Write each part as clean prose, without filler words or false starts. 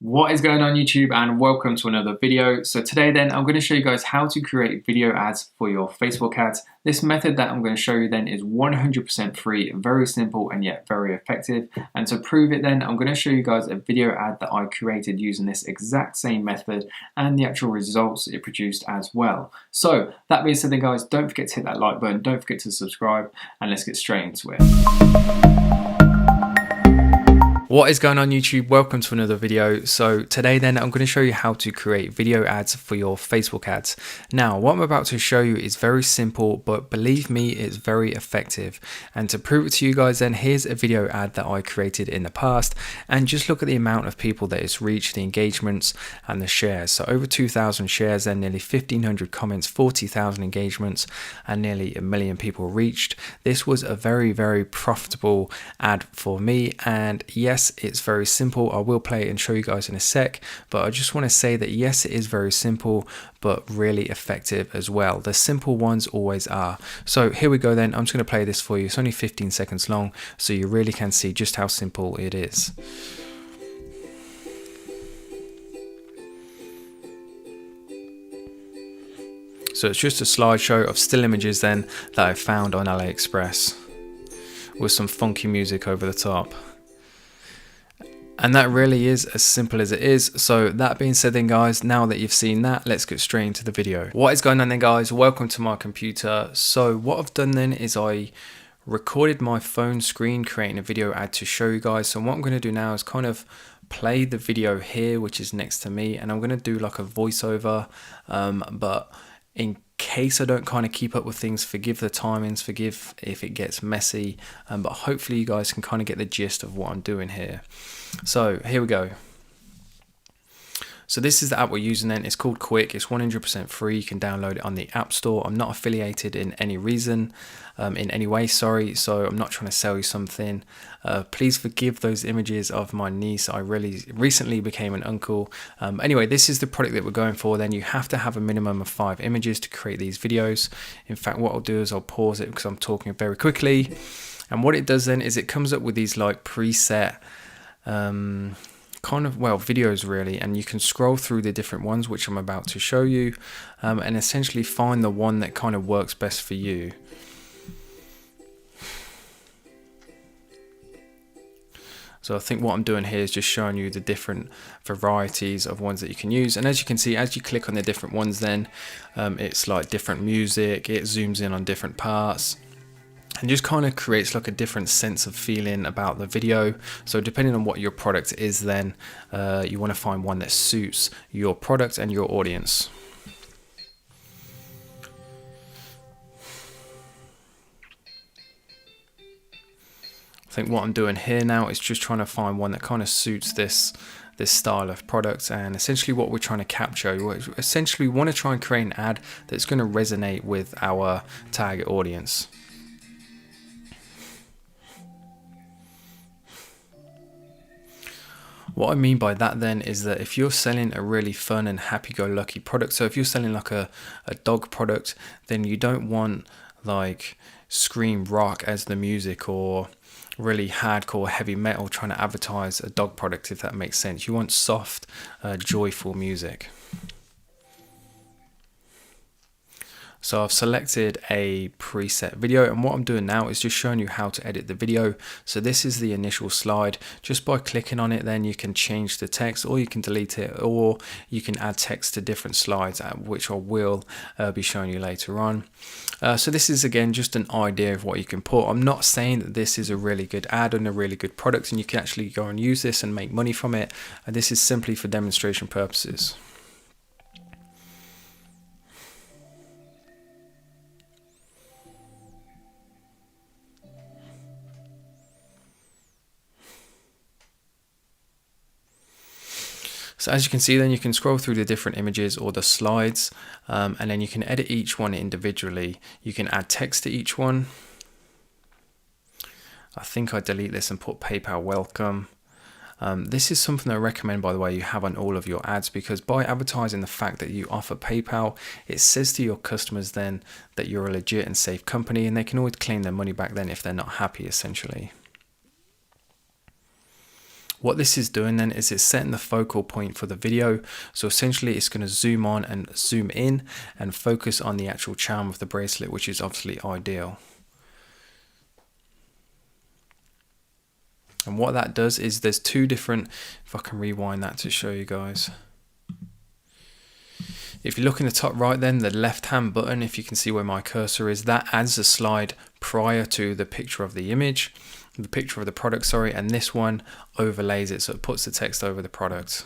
What is going on YouTube, and welcome to another video. So today then I'm going to show you guys how to create video ads for your Facebook ads. This method that I'm going to show you then is 100% free, very simple and yet very effective. And to prove it then I'm going to show you guys a video ad that I created using this exact same method and the actual results it produced as well. So that being said then guys, don't forget to hit that like button, don't forget to subscribe, and let's get straight into it. What is going on YouTube? Welcome to another video. So today then I'm going to show you how to create video ads for your Facebook ads. Now what I'm about to show you is very simple, but believe me, it's very effective. And to prove it to you guys then, here's a video ad that I created in the past, and just look at the amount of people that it's reached, the engagements and the shares. So over 2,000 shares and nearly 1,500 comments, 40,000 engagements and nearly 1 million people reached. This was a very profitable ad for me, and yes, it's very simple. I will play it and show you guys in a sec, but I just want to say that yes, it is very simple, but really effective as well. The simple ones always are. So here we go then. I'm just going to play this for you. It's only 15 seconds long, so you really can see just how simple it is. So it's just a slideshow of still images then that I found on AliExpress with some funky music over the top. And that really is as simple as it is. So that being said then guys, now that you've seen that, let's get straight into the video. What is going on then guys? Welcome to my computer. So what I've done then is I recorded my phone screen creating a video ad to show you guys. So what I'm going to do now is kind of play the video here, which is next to me, and I'm going to do like a voiceover, but in case I don't kind of keep up with things, forgive the timings, forgive if it gets messy, but hopefully you guys can kind of get the gist of what I'm doing here. So here we go. So this is the app we're using then. It's called Quick. It's 100% free. You can download it on the App Store. I'm not affiliated in any way, sorry. So I'm not trying to sell you something. Please forgive those images of my niece. I really recently became an uncle. Anyway, this is the product that we're going for. Then you have to have a minimum of 5 images to create these videos. In fact, what I'll do is I'll pause it because I'm talking very quickly. And what it does then is it comes up with these like preset videos really, and you can scroll through the different ones which I'm about to show you, and essentially find the one that kind of works best for you. So I think what I'm doing here is just showing you the different varieties of ones that you can use, and as you can see, as you click on the different ones then it's like different music, it zooms in on different parts and just kind of creates like a different sense of feeling about the video. So depending on what your product is then, you want to find one that suits your product and your audience. I think what I'm doing here now is just trying to find one that kind of suits this style of product, and essentially what we're trying to capture, we want to try and create an ad that's going to resonate with our target audience. What I mean by that then is that if you're selling a really fun and happy-go-lucky product, so if you're selling like a dog product, then you don't want like scream rock as the music or really hardcore heavy metal trying to advertise a dog product, if that makes sense. You want soft, joyful music. So I've selected a preset video, and what I'm doing now is just showing you how to edit the video. So this is the initial slide. Just by clicking on it then you can change the text, or you can delete it, or you can add text to different slides, which I will be showing you later on. So this is again just an idea of what you can put. I'm not saying that this is a really good ad and a really good product and you can actually go and use this and make money from it. This is simply for demonstration purposes. So as you can see then, you can scroll through the different images or the slides, and then you can edit each one individually. You can add text to each one. I think I delete this and put PayPal welcome. This is something I recommend, by the way, you have on all of your ads, because by advertising the fact that you offer PayPal, it says to your customers then that you're a legit and safe company, and they can always claim their money back then if they're not happy, essentially. What this is doing then is it's setting the focal point for the video. So essentially it's going to zoom on and zoom in and focus on the actual charm of the bracelet, which is obviously ideal. And what that does is there's two different, if I can rewind that to show you guys. If you look in the top right then, the left hand button, if you can see where my cursor is, that adds a slide prior to the picture of the image, the picture of the product, sorry, and this one overlays it, so it puts the text over the product.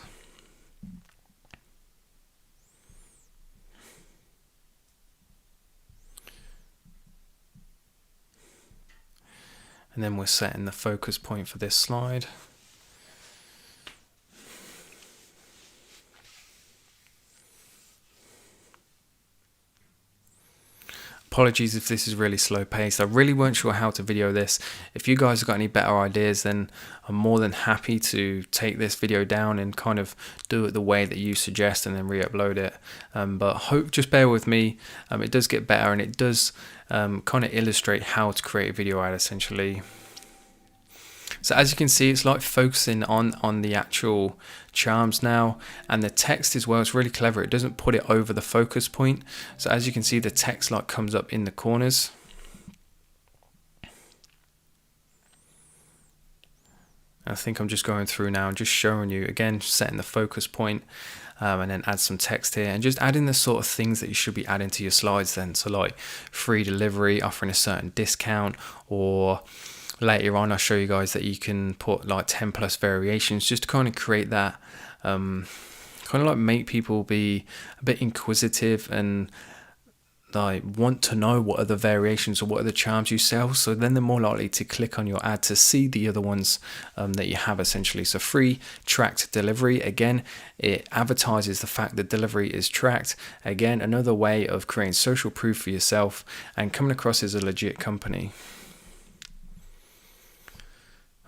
And then we're setting the focus point for this slide. Apologies if this is really slow paced. I really weren't sure how to video this. If you guys have got any better ideas, then I'm more than happy to take this video down and kind of do it the way that you suggest and then re-upload it. But just bear with me. It does get better, and it does kind of illustrate how to create a video ad essentially. So as you can see, it's like focusing on the actual charms now, and the text as well. It's really clever. It doesn't put it over the focus point. So as you can see, the text like comes up in the corners. I think I'm just going through now and just showing you again, setting the focus point, and then add some text here and just adding the sort of things that you should be adding to your slides then. So like free delivery, offering a certain discount, or later on I'll show you guys that you can put like 10 plus variations just to kind of create that, kind of like make people be a bit inquisitive and like want to know what are the variations or what are the charms you sell. So then they're more likely to click on your ad to see the other ones that you have essentially. So free tracked delivery, again, it advertises the fact that delivery is tracked. Again, another way of creating social proof for yourself and coming across as a legit company.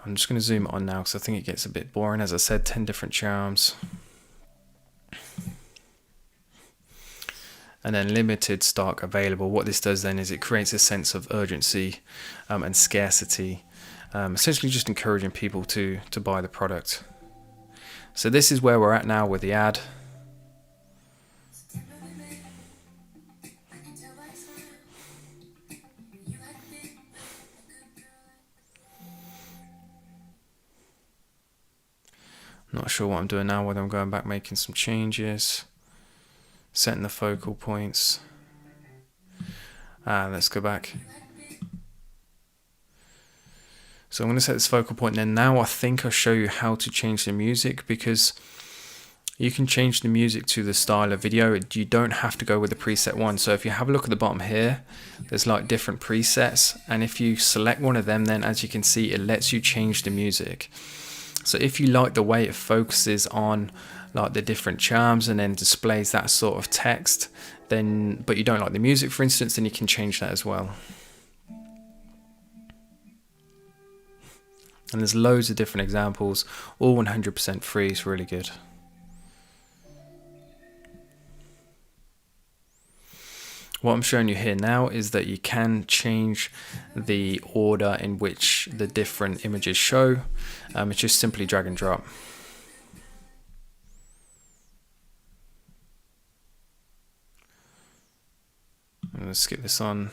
I'm just going to zoom on now because I think it gets a bit boring. As I said, 10 different charms. And then limited stock available. What this does then is it creates a sense of urgency and scarcity, essentially just encouraging people to buy the product. So this is where we're at now with the ad. Not sure what I'm doing now, whether I'm going back making some changes, setting the focal points. Let's go back. So I'm going to set this focal point, and then now I think I'll show you how to change the music, because you can change the music to the style of video. You don't have to go with the preset one. So if you have a look at the bottom here, there's like different presets, and if you select one of them, then as you can see, it lets you change the music. So if you like the way it focuses on like the different charms and then displays that sort of text, then but you don't like the music, for instance, then you can change that as well. And there's loads of different examples, all 100% free. It's really good. What I'm showing you here now is that you can change the order in which the different images show. It's just simply drag and drop. I'm going to skip this on.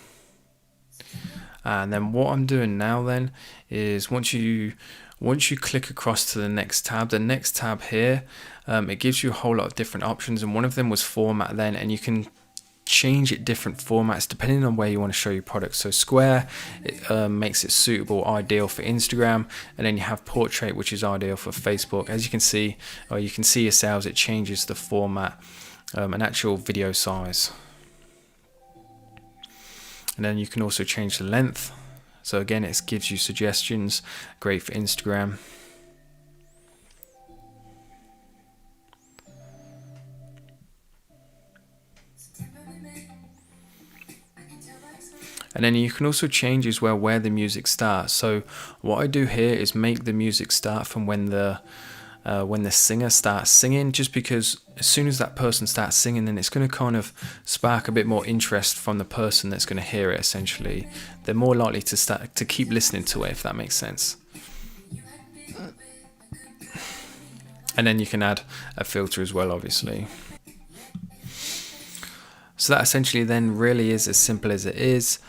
And then what I'm doing now then is once you click across to the next tab here, it gives you a whole lot of different options, and one of them was format then, and you can change it different formats depending on where you want to show your product. So square, it makes it suitable, ideal for Instagram, and then you have portrait, which is ideal for Facebook. As you can see, or you can see yourselves, it changes the format and actual video size. And then you can also change the length. So again, it gives you suggestions, great for Instagram. And then you can also change as well where the music starts. So what I do here is make the music start from when the singer starts singing, just because as soon as that person starts singing, then it's going to kind of spark a bit more interest from the person that's going to hear it. Essentially, they're more likely to keep listening to it, if that makes sense. And then you can add a filter as well, obviously. So that essentially then really is as simple as it is.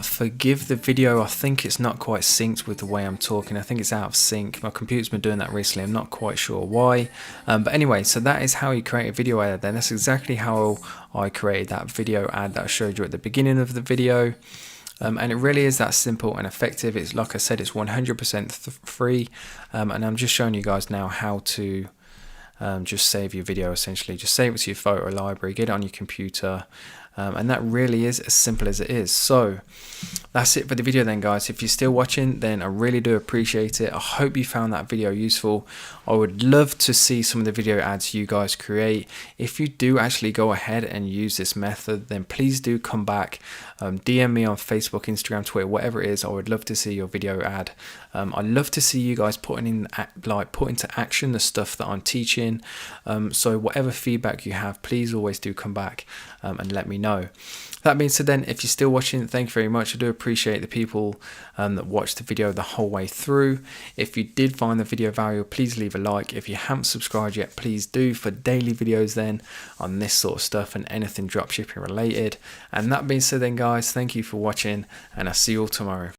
Forgive the video, I think it's not quite synced with the way I'm talking. I think it's out of sync. My computer's been doing that recently, I'm not quite sure why. But anyway, so that is how you create a video ad then. That's exactly how I created that video ad that I showed you at the beginning of the video. And it really is that simple and effective. It's like I said, it's 100% free. And I'm just showing you guys now how to just save your video. Essentially just save it to your photo library, get it on your computer, and that really is as simple as it is. So that's it for the video then, guys. If you're still watching, then I really do appreciate it. I hope you found that video useful. I would love to see some of the video ads you guys create. If you do actually go ahead and use this method, then please do come back, DM me on Facebook, Instagram, Twitter, whatever it is. I would love to see your video ad. I'd love to see you guys put into action the stuff that I'm teaching. So whatever feedback you have, please always do come back and let me know. That being said then, if you're still watching, thank you very much. I do appreciate the people that watched the video the whole way through. If you did find the video valuable, please leave a like. If you haven't subscribed yet, please do, for daily videos then on this sort of stuff and anything dropshipping related. And that being said then, guys, thank you for watching, and I'll see you all tomorrow.